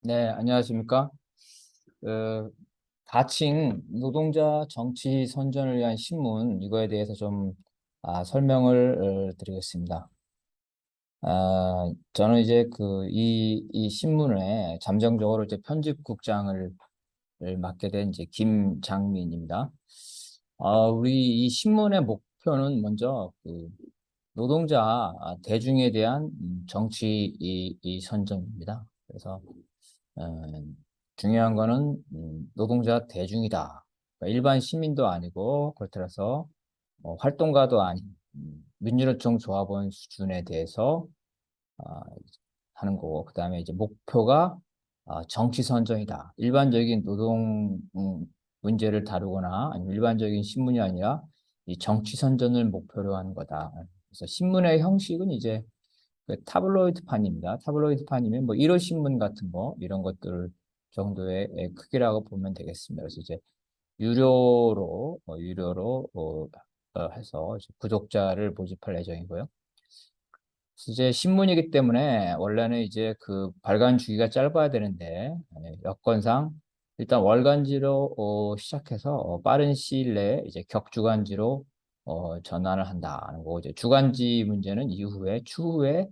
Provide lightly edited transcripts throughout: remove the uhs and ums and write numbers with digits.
네, 안녕하십니까? 그, 가칭 노동자 정치 선전을 위한 신문 이거에 대해서 좀 설명을 드리겠습니다. 저는 이제 이 신문에 잠정적으로 이제 편집국장을 맡게 된 이제 김장민입니다. 우리 이 신문의 목표는 먼저 노동자 대중에 대한 정치 이 선전입니다. 그래서 어, 중요한 거는 노동자 대중이다. 그러니까 일반 시민도 아니고 그렇더라서 활동가도 아닌 민주노총 조합원 수준에 대해서 어, 하는 거고 그다음에 이제 목표가 정치 선정이다. 일반적인 노동 문제를 다루거나 아니면 일반적인 신문이 아니라 이 정치 선전을 목표로 하는 거다. 그래서 신문의 형식은 이제 타블로이드판입니다. 타블로이드판이면 뭐 일요신문 같은 거 이런 것들 정도의 크기라고 보면 되겠습니다. 그래서 이제 유료로 해서 이제 구독자를 모집할 예정이고요. 그래서 이제 신문이기 때문에 원래는 이제 발간 주기가 짧아야 되는데 여건상 일단 월간지로 시작해서 빠른 시일 내에 이제 격주간지로 전환을 한다는 거고 이제 주간지 문제는 추후에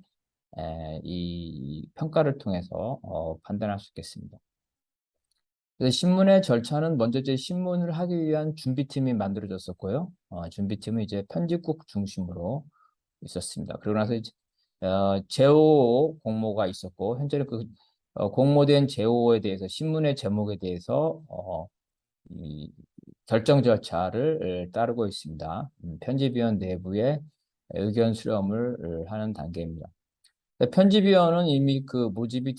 이 평가를 통해서 판단할 수 있겠습니다. 그래서 신문의 절차는 먼저 이제 신문을 하기 위한 준비팀이 만들어졌었고요. 준비팀은 이제 편집국 중심으로 있었습니다. 그러고 나서 이제 제호 공모가 있었고 현재는 공모된 제호에 대해서 신문의 제목에 대해서 이 결정 절차를 따르고 있습니다. 편집위원 내부의 의견 수렴을 하는 단계입니다. 편집위원은 이미 모집이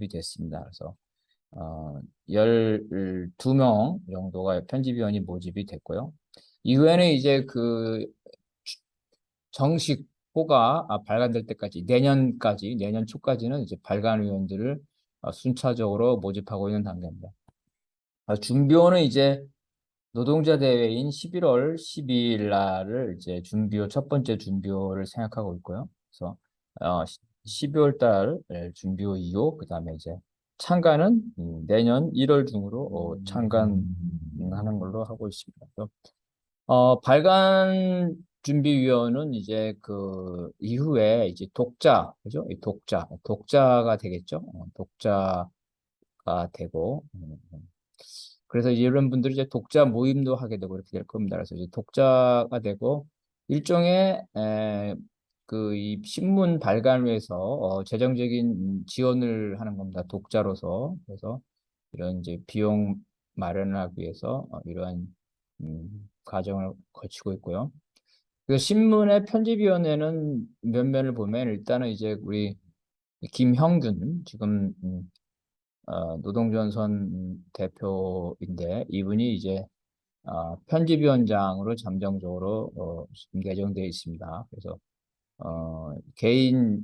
됐습니다. 그래서 12명 정도가 편집위원이 모집이 됐고요. 이후에는 이제 정식 호가 발간될 때까지 내년 초까지는 이제 발간위원들을 순차적으로 모집하고 있는 단계입니다. 준비호는 이제 노동자 대회인 11월 12일 날을 이제 첫 번째 준비호를 생각하고 있고요. 그래서 12월 달 준비호 2호, 그다음에 이제 참가는 내년 1월 중으로 참관하는 걸로 하고 있습니다. 그래서 발간 준비위원은 이제 이후에 이제 그죠? 이 독자가 되겠죠? 독자가 되고, 그래서 이런 분들이 이제 독자 모임도 하게 되고 이렇게 될 겁니다. 그래서 이제 독자가 되고 일종의 이 신문 발간을 위해서 재정적인 지원을 하는 겁니다. 독자로서. 그래서 이런 이제 비용 마련을 하기 위해서 이러한 과정을 거치고 있고요. 그 신문의 편집위원회는 면면을 보면 일단은 이제 우리 김형균 지금 노동전선 대표인데 이분이 이제 편집위원장으로 잠정적으로 지금 내정되어 있습니다. 그래서 개인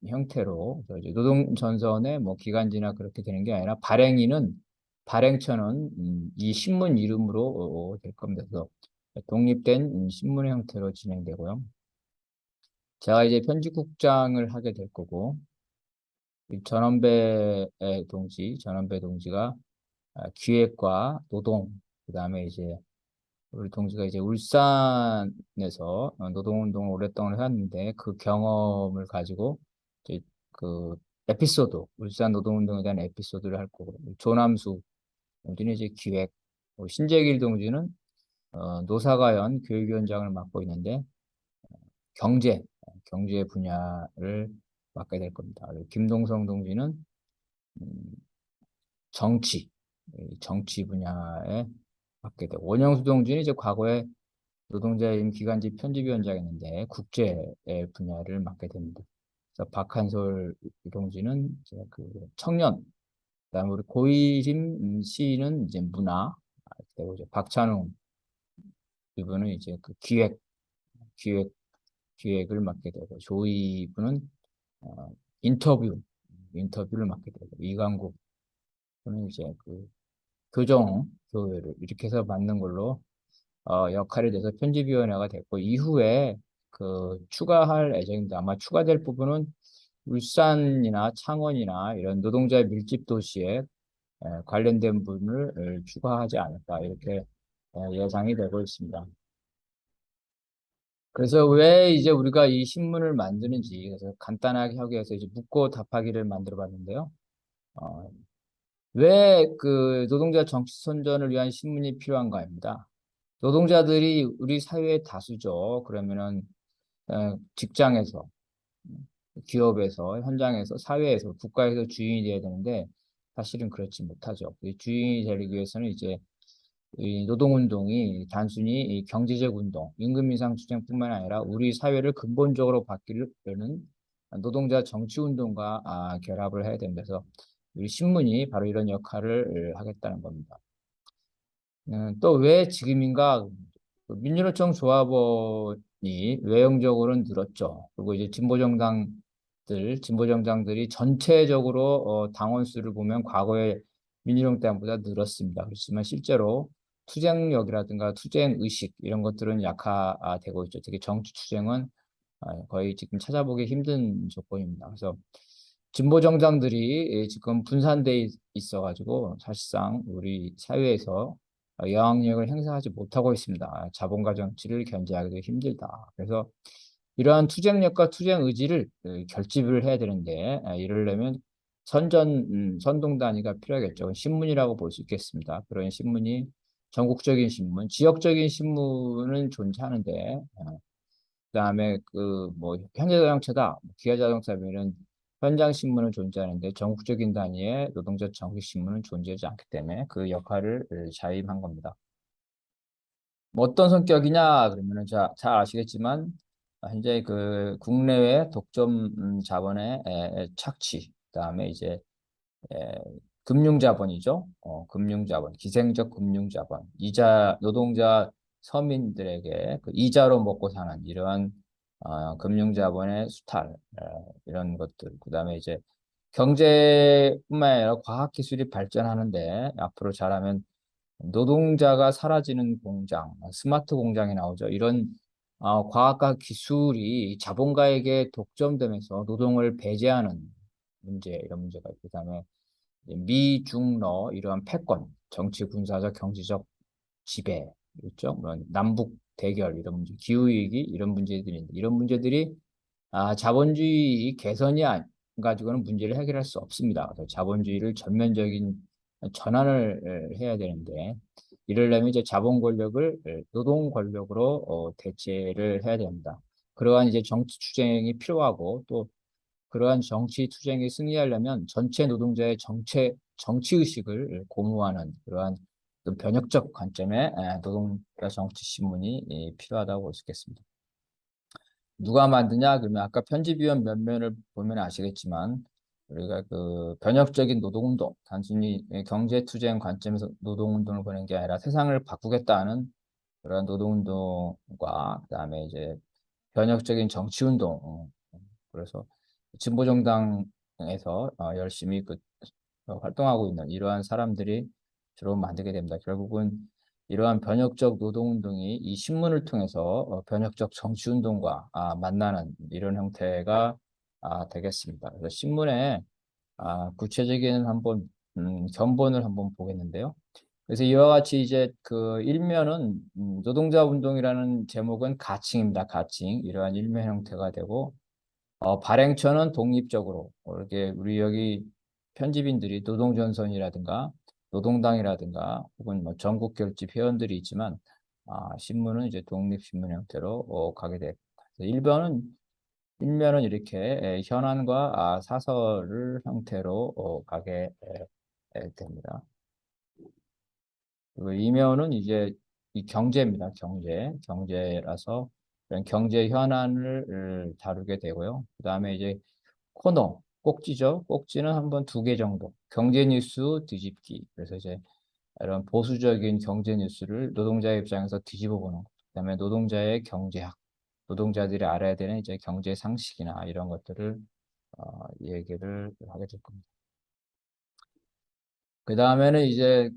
형태로 이제 노동전선의 뭐 기간지나 그렇게 되는 게 아니라 발행처는 이 신문 이름으로 될 겁니다. 그래서 독립된 신문 형태로 진행되고요. 제가 이제 편집국장을 하게 될 거고 이 전원배 동지가 기획과 노동, 그다음에 이제 우리 동지가 이제 울산에서 노동운동을 오랫동안 해왔는데 그 경험을 가지고 이제 그 울산 노동운동에 대한 에피소드를 할 거고, 조남수 동지는 이제 기획, 신재길 동지는 노사가연 교육위원장을 맡고 있는데 경제, 경제 분야를 맡게 될 겁니다. 그리고 김동성 동지는 음, 정치, 이 정치 분야에 맡게 되고 원영수 동지는 이제 과거에 노동자임 기간지 편집위원장이었는데 국제 분야를 맡게 됩니다. 그래서 박한솔 동지는 이제 청년, 그다음에 우리 고이림 씨는 이제 문화, 그리고 이제 박찬웅 이분은 이제 기획 기획을 맡게 되고 조이 분은 어, 인터뷰를 맡게 되고 이광국 분은 이제 교회를 이렇게 해서 맡는 걸로 역할이 돼서 편집위원회가 됐고 이후에 추가할 예정입니다. 아마 추가될 부분은 울산이나 창원이나 이런 노동자 밀집 도시에 관련된 분을 추가하지 않을까 이렇게 예상이 되고 있습니다. 그래서 왜 이제 우리가 이 신문을 만드는지 그래서 간단하게 하기 위해서 이제 묻고 답하기를 만들어 봤는데요. 어, 왜 그 노동자 정치 선전을 위한 신문이 필요한가입니다. 노동자들이 우리 사회의 다수죠. 그러면은 직장에서, 기업에서, 현장에서, 사회에서, 국가에서 주인이 돼야 되는데 사실은 그렇지 못하죠. 이 주인이 되기 위해서는 이제 이 노동운동이 단순히 이 경제적 운동, 임금 인상 투쟁뿐만 아니라 우리 사회를 근본적으로 바뀌려는 노동자 정치운동과 결합을 해야 된다서 우리 신문이 바로 이런 역할을 하겠다는 겁니다. 또 왜 지금인가? 그 민주노총 조합원이 외형적으로는 늘었죠. 그리고 이제 진보정당들이 전체적으로 당원 수를 보면 과거에 민주노총 때보다 늘었습니다. 그렇지만 실제로 투쟁력이라든가 투쟁 의식 이런 것들은 약화되고 있죠. 특히 정치 투쟁은 거의 지금 찾아보기 힘든 조건입니다. 그래서 진보 정당들이 지금 분산돼 있어가지고 사실상 우리 사회에서 영향력을 행사하지 못하고 있습니다. 자본가 정치를 견제하기도 힘들다. 그래서 이러한 투쟁력과 투쟁 의지를 결집을 해야 되는데 이러려면 선동 단위가 필요하겠죠. 신문이라고 볼 수 있겠습니다. 그런 신문이 전국적인 신문, 지역적인 신문은 존재하는데 그다음에 그 뭐 현대자동차다, 기아자동차면은 현장 신문은 존재하는데 전국적인 단위의 노동자 정식 신문은 존재하지 않기 때문에 그 역할을 자임한 겁니다. 뭐 어떤 성격이냐 그러면은 잘 아시겠지만 현재 그 국내외 독점 자본의 착취, 그다음에 이제 에, 금융자본이죠. 금융자본, 기생적 금융자본, 이자 노동자 서민들에게 그 이자로 먹고 사는 이러한 금융자본의 수탈 이런 것들. 그다음에 이제 경제뿐만 아니라 과학기술이 발전하는데 앞으로 잘하면 노동자가 사라지는 공장, 스마트 공장이 나오죠. 이런 과학과 기술이 자본가에게 독점되면서 노동을 배제하는 문제, 이런 문제가 있고, 그다음에 미중러 이러한 패권, 정치, 군사적, 경제적 지배, 있죠. 뭐 남북 대결 이런 문제, 기후위기 이런 문제들이 있는데 이런 문제들이 자본주의 개선이 가지고는 문제를 해결할 수 없습니다. 그래서 자본주의를 전면적인 전환을 해야 되는데 이러려면 이제 자본 권력을 노동 권력으로 대체를 해야 됩니다. 그러한 이제 정치 투쟁이 필요하고 또 그러한 정치 투쟁에 승리하려면 전체 노동자의 정치 의식을 고무하는 그러한 좀 변혁적 관점의 노동자 정치 신문이 필요하다고 볼 수 있겠습니다. 누가 만드냐? 그러면 아까 편집위원 몇 면을 보면 아시겠지만 우리가 그 변혁적인 노동운동, 단순히 경제투쟁 관점에서 노동운동을 보는 게 아니라 세상을 바꾸겠다는 그런 노동운동과 그다음에 이제 변혁적인 정치운동, 그래서 진보정당에서 열심히 활동하고 있는 이러한 사람들이 주로 만들게 됩니다. 결국은 이러한 변혁적 노동운동이 이 신문을 통해서 변혁적 정치운동과 만나는 이런 형태가 되겠습니다. 그래서 신문에 구체적인 한번 견본을 한번 보겠는데요. 그래서 이와 같이 이제 그 일면은 노동자 운동이라는 제목은 가칭입니다. 가칭 이러한 일면 형태가 되고 발행처는 독립적으로 이렇게 우리 여기 편집인들이 노동전선이라든가 노동당이라든가 혹은 뭐 전국 결집 회원들이 있지만 신문은 이제 독립신문 형태로 가게 됩니다. 일면은 이렇게 현안과 사설을 형태로 가게 됩니다. 그리고 이면은 이제 이 경제입니다. 경제라서 이런 경제 현안을 다루게 되고요. 그다음에 이제 코너, 꼭지죠. 꼭지는 한번 두 개 정도. 경제 뉴스 뒤집기. 그래서 이제 이런 보수적인 경제 뉴스를 노동자의 입장에서 뒤집어 보는 것. 그다음에 노동자의 경제학, 노동자들이 알아야 되는 이제 경제 상식이나 이런 것들을 얘기를 하게 될 겁니다. 그 다음에는 이제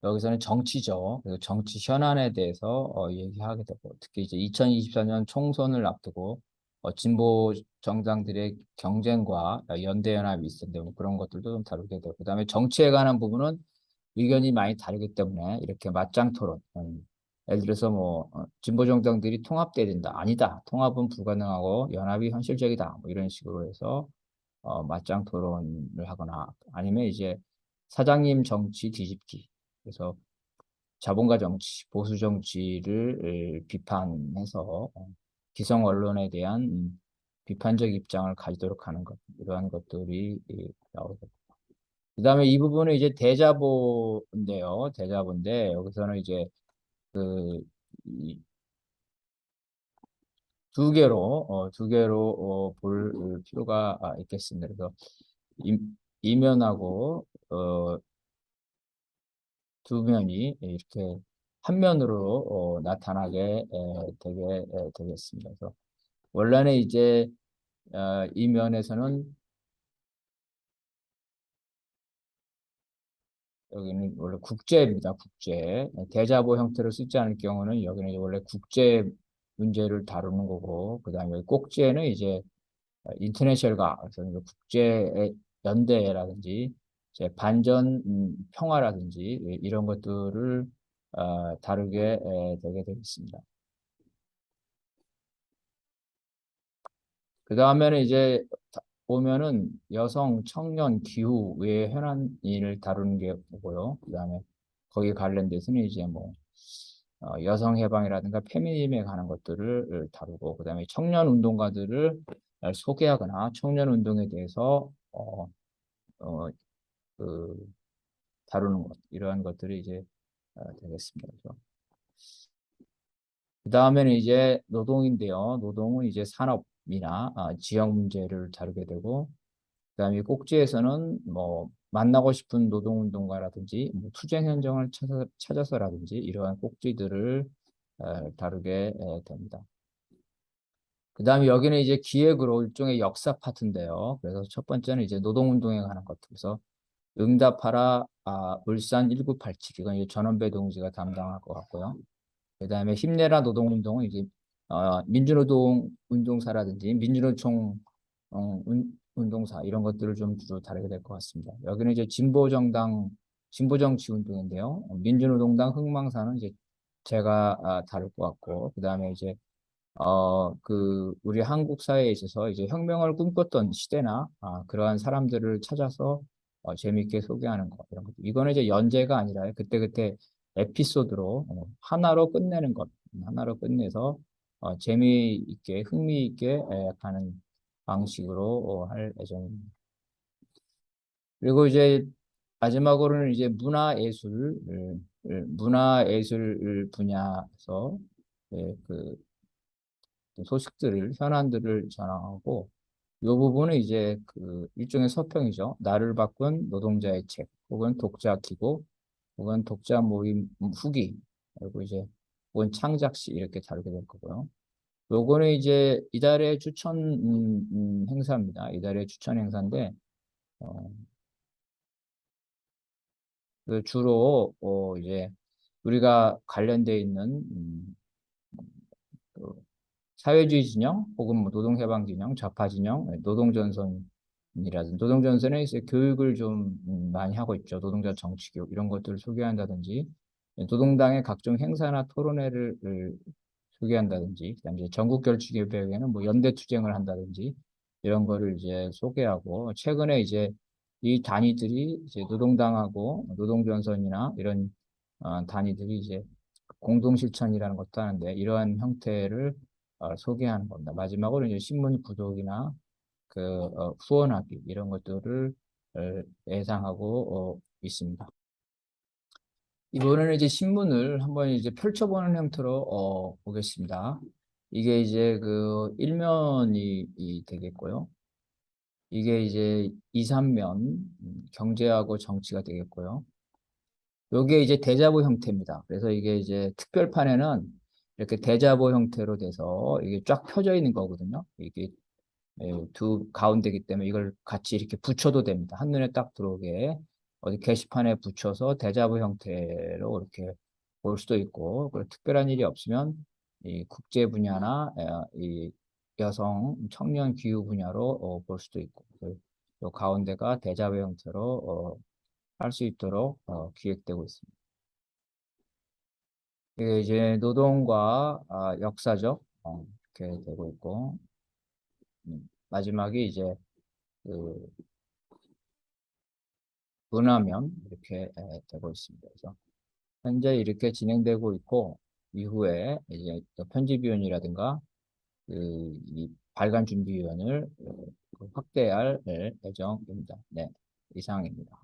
여기서는 정치죠. 그래서 정치 현안에 대해서 얘기하게 되고 특히 이제 2024년 총선을 앞두고 진보 정당들의 경쟁과 연대 연합이 있었는데 뭐 그런 것들도 좀 다루게 되고 그다음에 정치에 관한 부분은 의견이 많이 다르기 때문에 이렇게 맞짱 토론 예를 들어서 뭐 진보 정당들이 통합돼야 된다 아니다 통합은 불가능하고 연합이 현실적이다 뭐 이런 식으로 해서 맞짱 토론을 하거나 아니면 이제 사장님 정치 뒤집기 그래서 자본가 정치, 보수 정치를 비판해서 기성 언론에 대한 비판적 입장을 가지도록 하는 것, 이러한 것들이 나오고. 그다음에 이 부분은 이제 대자보인데요. 대자보인데 여기서는 이제 그 이 두 개로 볼 필요가 있겠습니다. 그래서 이, 이면하고 두 면이 이렇게 한 면으로 나타나게 되겠습니다. 그래서 원래는 이제 이 면에서는 여기는 원래 국제입니다. 국제. 대자보 형태로 쓰지 않을 경우는 여기는 이제 원래 국제 문제를 다루는 거고, 그 다음에 꼭지에는 이제 인터내셔널가, 그래서 이제 국제 연대라든지 이제 반전 평화라든지 이런 것들을 다루게 되게 되겠습니다. 그 다음에는 이제 보면은 여성, 청년, 기후 외의 현안을 다루는 게 보고요. 그 다음에 거기 관련돼서는 이제 뭐 여성 해방이라든가 페미니즘에 관한 것들을 다루고 그 다음에 청년 운동가들을 소개하거나 청년 운동에 대해서 어, 그 다루는 것 이러한 것들이 이제 되겠습니다. 그 다음에는 이제 노동인데요. 노동은 이제 산업이나 지역 문제를 다루게 되고 그다음에 꼭지에서는 뭐 만나고 싶은 노동운동가라든지 뭐 투쟁 현장을 찾아서라든지 이러한 꼭지들을 다루게 됩니다. 그다음에 여기는 이제 기획으로 일종의 역사 파트인데요. 그래서 첫 번째는 이제 노동운동에 관한 것. 그래서 응답하라 울산 1987 이건 이제 전원배 동지가 담당할 것 같고요. 그다음에 힘내라 노동운동은 이제 민주노동 운동사라든지 민주노총 운동사 이런 것들을 좀 주로 다루게 될 것 같습니다. 여기는 이제 진보정당 진보정치 운동인데요. 민주노동당 흥망사는 이제 제가 다룰 것 같고 그다음에 이제 우리 한국 사회에 있어서 이제 혁명을 꿈꿨던 시대나 그러한 사람들을 찾아서 재미있게 소개하는 거 이런 것. 이거는 이제 연재가 아니라 그때그때 에피소드로 하나로 끝내는 것, 하나로 끝내서 재미있게 흥미있게 하는 방식으로 할 예정입니다. 그리고 이제 마지막으로는 이제 문화예술 분야에서 그 소식들을 현안들을 전하고 이 부분은 이제 그 일종의 서평이죠. 나를 바꾼 노동자의 책 혹은 독자 기고 혹은 독자 모임 후기 그리고 이제 혹은 창작시 이렇게 다루게 될 거고요. 요거는 이제 이달의 추천 행사입니다. 이달의 추천 행사인데 어, 그 주로 이제 우리가 관련돼 있는 그 사회주의 진영 혹은 뭐 노동해방 진영, 좌파 진영, 노동전선이라든지 노동전선에 이제 교육을 좀 많이 하고 있죠. 노동자 정치 교육 이런 것들을 소개한다든지 노동당의 각종 행사나 토론회를 소개한다든지 그다음에 이제 전국결집협의회는 뭐 연대투쟁을 한다든지 이런 거를 이제 소개하고 최근에 이제 이 단위들이 이제 노동당하고 노동전선이나 이런 단위들이 이제 공동실천이라는 것도 하는데 이러한 형태를 소개하는 겁니다. 마지막으로 이제 신문 구독이나 후원하기 이런 것들을 예상하고 있습니다. 이번에는 이제 신문을 한번 이제 펼쳐보는 형태로 보겠습니다. 이게 이제 그 일면이 되겠고요. 이게 이제 2, 3면 경제하고 정치가 되겠고요. 요게 이제 대자보 형태입니다. 그래서 이게 이제 특별판에는 이렇게 대자보 형태로 돼서 이게 쫙 펴져 있는 거거든요. 이게 두 가운데기 때문에 이걸 같이 이렇게 붙여도 됩니다. 한눈에 딱 들어오게 어디 게시판에 붙여서 대자보 형태로 이렇게 볼 수도 있고 그리고 특별한 일이 없으면 이 국제 분야나 여성, 청년 기후 분야로 볼 수도 있고, 또 가운데가 대자보 형태로 할 수 있도록 기획되고 있습니다. 이게 이제 노동과 역사적 이렇게 되고 있고, 마지막에 이제 그 문화면 이렇게 되고 있습니다. 그래서 현재 이렇게 진행되고 있고, 이후에 이제 또 편집위원이라든가 이 발간 준비위원을 확대할 예정입니다. 네, 이상입니다.